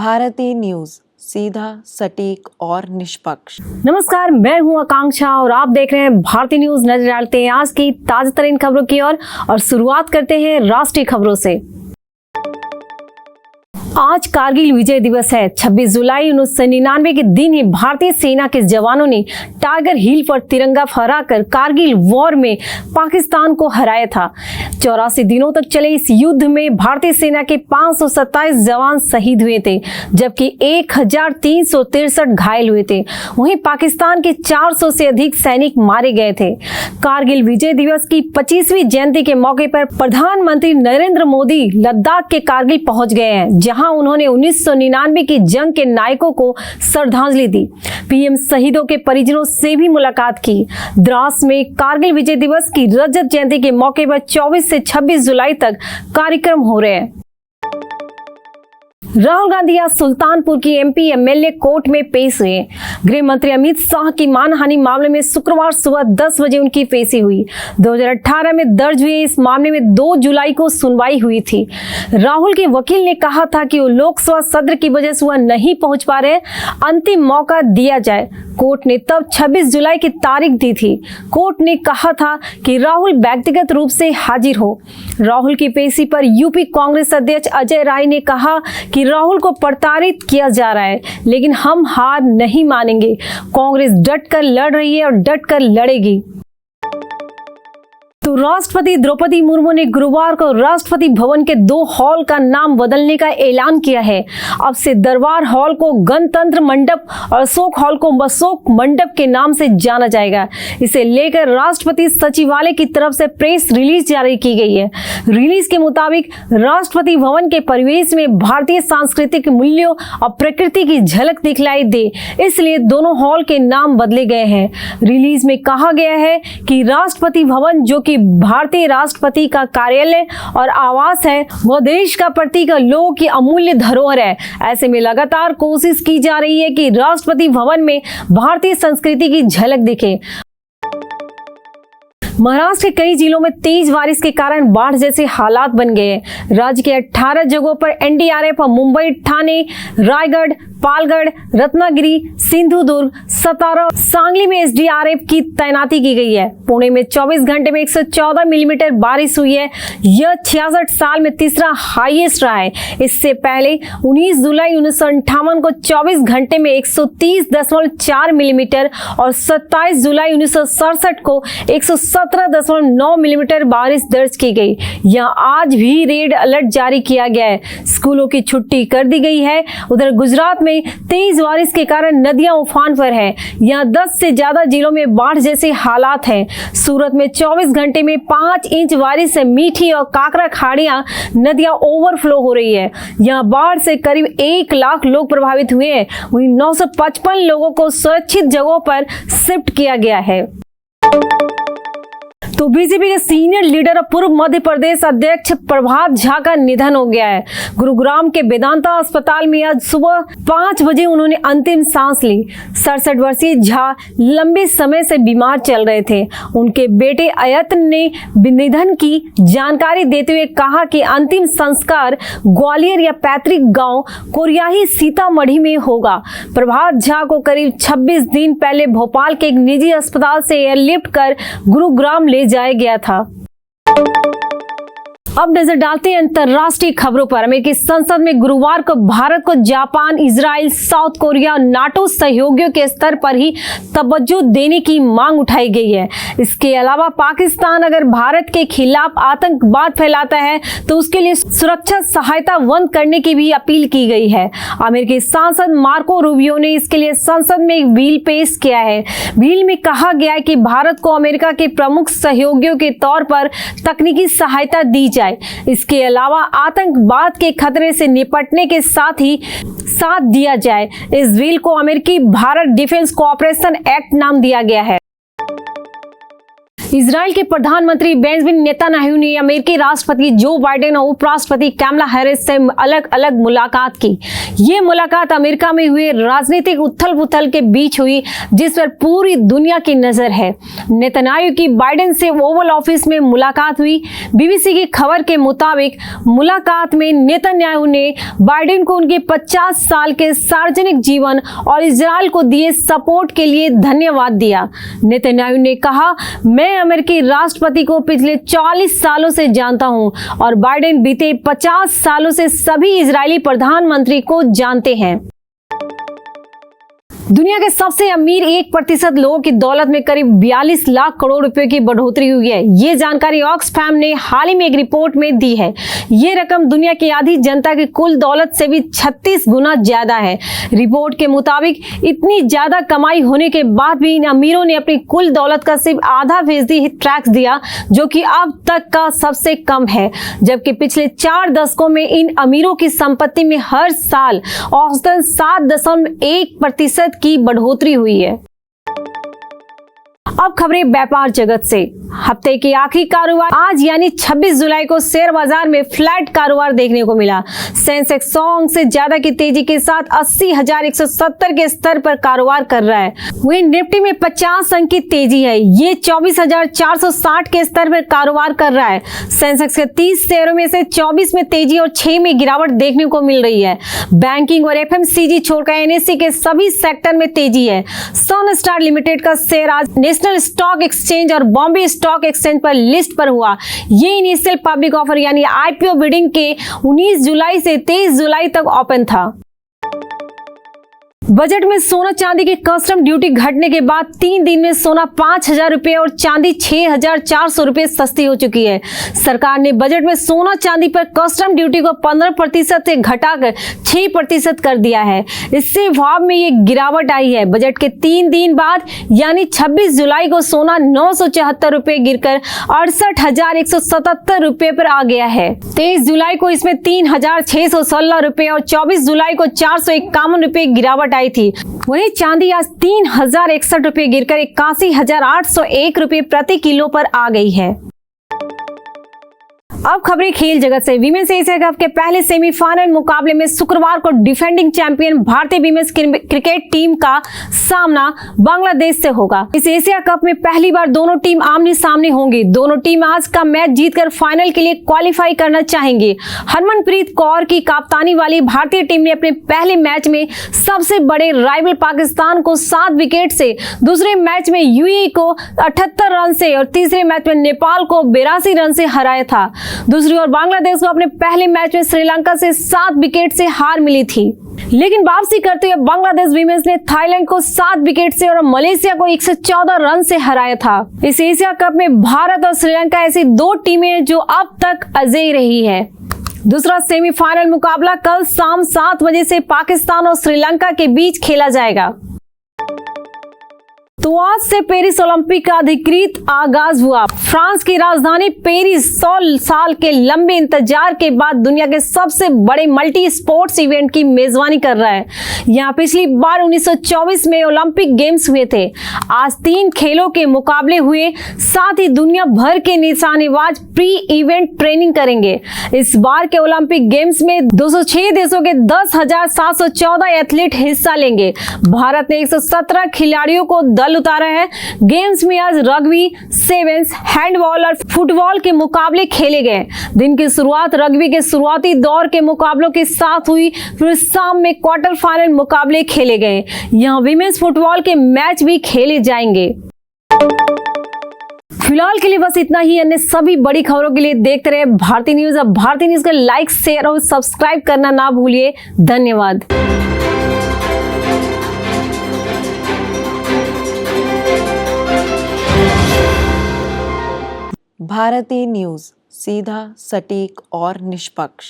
भारतीय न्यूज, सीधा, सटीक और निष्पक्ष। नमस्कार, मैं हूं आकांक्षा और आप देख रहे हैं भारतीय न्यूज। नजर डालते हैं आज की ताजा तरीन खबरों की ओर और शुरुआत करते हैं राष्ट्रीय खबरों से। आज कारगिल विजय दिवस है। 26 जुलाई 1999 के दिन ही भारतीय सेना के जवानों ने टाइगर हिल पर तिरंगा फहराकर कारगिल वॉर में पाकिस्तान को हराया था। 84 दिनों तक चले इस युद्ध में भारतीय सेना के 527 जवान शहीद हुए थे, जबकि 1363 घायल हुए थे। वहीं पाकिस्तान के 400 से अधिक सैनिक मारे गए थे। कारगिल विजय दिवस की 25वीं जयंती के मौके पर प्रधानमंत्री नरेंद्र मोदी लद्दाख के कारगिल पहुंच गए हैं, जहां उन्होंने 1999 की जंग के नायकों को श्रद्धांजलि दी। पीएम शहीदों के परिजनों से भी मुलाकात की। द्रास में कारगिल विजय दिवस की रजत जयंती के मौके पर 24 से 26 जुलाई तक कार्यक्रम हो रहे हैं। राहुल गांधी आज सुल्तानपुर की एमपी एमएलए कोर्ट में पेश हुए। गृह मंत्री अमित शाह की मानहानि मामले में शुक्रवार सुबह 10 बजे उनकी पेशी हुई। 2018 में दर्ज हुए इस मामले में 2 जुलाई को सुनवाई हुई थी। राहुल के वकील ने कहा था कि वो लोकसभा सत्र की वजह से वह नहीं पहुंच पा रहे, अंतिम मौका दिया जाए। कोर्ट ने तब 26 जुलाई की तारीख दी थी। कोर्ट ने कहा था कि राहुल व्यक्तिगत रूप से हाजिर हो। राहुल की पेशी पर यूपी कांग्रेस अध्यक्ष अजय राय ने कहा कि राहुल को प्रताड़ित किया जा रहा है, लेकिन हम हार नहीं मानेंगे। कांग्रेस डटकर लड़ रही है और डटकर लड़ेगी। तो राष्ट्रपति द्रौपदी मुर्मू ने गुरुवार को राष्ट्रपति भवन के 2 हॉल का नाम बदलने का ऐलान किया है। अब से दरबार हॉल को गणतंत्र मंडप और अशोक हॉल को अशोक मंडप के नाम से जाना जाएगा। इसे लेकर राष्ट्रपति सचिवालय की तरफ से प्रेस रिलीज जारी की गई है। रिलीज के मुताबिक राष्ट्रपति भवन के परिवेश में भारतीय सांस्कृतिक मूल्यों और प्रकृति की झलक दिखलाई दे, इसलिए दोनों हॉल के नाम बदले गए हैं। रिलीज में कहा गया है कि राष्ट्रपति भवन, जो कि भारतीय राष्ट्रपति का कार्यालय और आवास है, वह देश का प्रतीक और लोगों की अमूल्य धरोहर है। ऐसे में लगातार कोशिश की जा रही है कि राष्ट्रपति भवन में भारतीय संस्कृति की झलक दिखे। महाराष्ट्र के कई जिलों में तेज बारिश के कारण बाढ़ जैसे हालात बन गए हैं। राज्य के 18 जगहों पर एनडीआरएफ और मुंबई, ठाणे, रायगढ़, पालगढ़, रत्नागिरी, सिंधुदुर्ग, सतारा, सांगली में एसडीआरएफ की तैनाती की गई है। पुणे में 24 घंटे में 114 मिलीमीटर बारिश हुई है। यह 66 साल में तीसरा हाईएस्ट रहा है। इससे पहले 19 जुलाई 1958 को 24 घंटे में 130.4 मिलीमीटर और 27 जुलाई 1967 को 117.9 मिलीमीटर बारिश दर्ज की गई। यहाँ आज भी रेड अलर्ट जारी किया गया है। स्कूलों की छुट्टी कर दी गई है। उधर गुजरात में तेज बारिश के कारण नदियां उफान पर हैं। यहाँ 10 से ज्यादा जिलों में बाढ़ जैसे हालात हैं। सूरत में 24 घंटे में 5 इंच बारिश से मीठी और काकरा खाड़ियां नदियां ओवरफ्लो हो रही है। यहाँ बाढ़ से करीब 1 लाख लोग प्रभावित हुए हैं। वहीं 955 लोगों को सुरक्षित जगहों पर शिफ्ट किया गया है। तो बीजेपी के सीनियर लीडर और पूर्व मध्य प्रदेश अध्यक्ष प्रभात झा का निधन हो गया है। गुरुग्राम के वेदांता अस्पताल में आज सुबह 5 बजे उन्होंने अंतिम सांस ली। 67 वर्षीय झा लंबे समय से बीमार चल रहे थे। उनके बेटे अयत्न ने निधन की जानकारी देते हुए कहा कि अंतिम संस्कार ग्वालियर या पैतृक गांव कोरियाही सीतामढ़ी में होगा। प्रभात झा को करीब 26 दिन पहले भोपाल के एक निजी अस्पताल से एयरलिफ्ट कर गुरुग्राम ले जाया गया था। अब नजर डालते हैं अंतर्राष्ट्रीय खबरों पर। अमेरिकी संसद में गुरुवार को भारत को जापान, इजराइल, साउथ कोरिया और नाटो सहयोगियों के स्तर पर ही तवज्जो देने की मांग उठाई गई है। इसके अलावा पाकिस्तान अगर भारत के खिलाफ आतंकवाद फैलाता है तो उसके लिए सुरक्षा सहायता बंद करने की भी अपील की गई है। अमेरिकी सांसद मार्को रूबियो ने इसके लिए संसद में एक बिल पेश किया है। बिल में कहा गया है कि भारत को अमेरिका के प्रमुख सहयोगियों के तौर पर तकनीकी सहायता दी जाए। इसके अलावा आतंकवाद के खतरे से निपटने के साथ ही साथ दिया जाए। इस बिल को अमेरिकी भारत डिफेंस कोऑपरेशन एक्ट नाम दिया गया है। इजराइल के प्रधानमंत्री बेंजामिन नेतन्याहू ने अमेरिकी राष्ट्रपति जो बाइडेन और उपराष्ट्रपति कमला हैरिस से अलग अलग मुलाकात की। ये मुलाकात अमेरिका में हुए राजनीतिक उथल-पुथल के बीच हुई, जिस पर पूरी दुनिया की नजर है। नेतन्याहू की बाइडेन से ओवल ऑफिस में मुलाकात हुई। बीबीसी की खबर के मुताबिक मुलाकात में नेतन्याहू ने बाइडेन को उनके 50 साल के सार्वजनिक जीवन और इजराइल को दिए सपोर्ट के लिए धन्यवाद दिया। नेतन्याहू ने कहा, मैं अमेरिकी राष्ट्रपति को पिछले 40 सालों से जानता हूं और बाइडेन बीते 50 सालों से सभी इजरायली प्रधानमंत्री को जानते हैं। दुनिया के सबसे अमीर 1% लोगों की दौलत में करीब 42 लाख करोड़ रुपए की बढ़ोतरी हुई है। ये जानकारी ऑक्सफैम ने हाल ही में एक रिपोर्ट में दी है। ये रकम दुनिया की आधी जनता की कुल दौलत से भी 36 गुना ज्यादा है। रिपोर्ट के मुताबिक इतनी ज्यादा कमाई होने के बाद भी इन अमीरों ने अपनी कुल दौलत का सिर्फ आधा फीसदी टैक्स दिया, जो कि अब तक का सबसे कम है। जबकि पिछले 4 दशकों में इन अमीरों की संपत्ति में हर साल औसतन 7.1% की बढ़ोतरी हुई है। अब खबरें व्यापार जगत से। हफ्ते की आखिरी कारोबार आज यानी 26 जुलाई को शेयर बाजार में फ्लैट कारोबार देखने को मिला। सेंसेक्स 100 अंक से ज्यादा की तेजी के साथ 80,170 के स्तर पर कारोबार कर रहा है। वहीं निफ्टी में 50 अंक की तेजी है। ये 24,460 के स्तर पर कारोबार कर रहा है। सेंसेक्स के 30 शेयरों में से 24 में तेजी और 6 में गिरावट देखने को मिल रही है। बैंकिंग और एफएमसीजी छोड़कर एनएससी के सभी सेक्टर में तेजी है। सन स्टार लिमिटेड का शेयर आज नेशनल स्टॉक एक्सचेंज और बॉम्बे स्टॉक एक्सचेंज पर लिस्ट पर हुआ। ये इनिशियल पब्लिक ऑफर यानी आईपीओ बिडिंग के 19 जुलाई से 23 जुलाई तक ओपन था। बजट में सोना चांदी की कस्टम ड्यूटी घटने के बाद 3 दिन में सोना 5,000 रुपए और चांदी 6,400 रुपए सस्ती हो चुकी है। सरकार ने बजट में सोना चांदी पर कस्टम ड्यूटी को 15% से घटाकर 6% कर दिया है। इससे भाव में ये गिरावट आई है। बजट के 3 दिन बाद यानी 26 जुलाई को सोना 974 रुपए गिरकर 68,177 रुपए पर आ गया है। 23 जुलाई को इसमें 3,616 रुपए और 24 जुलाई को 451 रुपए गिरावट आई थी। वहीं चांदी आज 3,061 रुपए गिरकर 81,801 रुपए प्रति किलो पर आ गई है। अब खबरें खेल जगत से। विमेंस एशिया कप के पहले सेमीफाइनल मुकाबले में शुक्रवार को डिफेंडिंग चैंपियन भारतीय विमेंस क्रिकेट टीम का सामना बांग्लादेश से होगा। इस एशिया कप में पहली बार दोनों टीम आमने सामने होंगी। दोनों टीम आज का मैच जीतकर फाइनल के लिए क्वालिफाई करना चाहेंगी। हरमनप्रीत कौर की कप्तानी वाली भारतीय टीम ने अपने पहले मैच में सबसे बड़े राइवल पाकिस्तान को 7 विकेट से, दूसरे मैच में यूएई को 78 रन से और तीसरे मैच में नेपाल को 82 रन से हराया था। दूसरी ओर बांग्लादेश को अपने पहले मैच में श्रीलंका से 7 विकेट से हार मिली थी। लेकिन वापसी करते हुए बांग्लादेश विमेंस ने थाईलैंड को 7 विकेट से और मलेशिया को 114 रन से हराया था। इस एशिया कप में भारत और श्रीलंका ऐसी 2 टीमें जो अब तक अजेय रही है। दूसरा सेमीफाइनल मुकाबला कल शाम 7 बजे से पाकिस्तान और श्रीलंका के बीच खेला जाएगा। तो आज से पेरिस ओलंपिक का अधिकृत आगाज हुआ। फ्रांस की राजधानी पेरिस 100 साल के लंबे इंतजार के बाद दुनिया के सबसे बड़े मल्टी स्पोर्ट्स इवेंट की मेजबानी कर रहा है। यहाँ पिछली बार 1924 में ओलंपिक गेम्स हुए थे। आज 3 खेलों के मुकाबले हुए, साथ ही दुनिया भर के निशानेबाज प्री इवेंट ट्रेनिंग करेंगे। इस बार के ओलंपिक गेम्स में 206 देशों के 10,714 एथलीट हिस्सा लेंगे। भारत ने 117 खिलाड़ियों को दल उतारा है। गेम्स में आज रग्बी, सेवेंस, हैंडबॉल और फुटबॉल के मुकाबले खेले गए। दिन की शुरुआत रग्बी के शुरुआती दौर के मुकाबलों के साथ हुई, फिर शाम में क्वार्टर फाइनल मुकाबले खेले गए। यहाँ विमेंस फुटबॉल के मैच भी खेले जाएंगे। फिलहाल के लिए बस इतना ही। अन्य सभी बड़ी खबरों के लिए देखते रहे भारतीय न्यूज। अब भारतीय न्यूज को लाइक, शेयर और सब्सक्राइब करना ना भूलिए। धन्यवाद। भारतीय न्यूज, सीधा, सटीक और निष्पक्ष।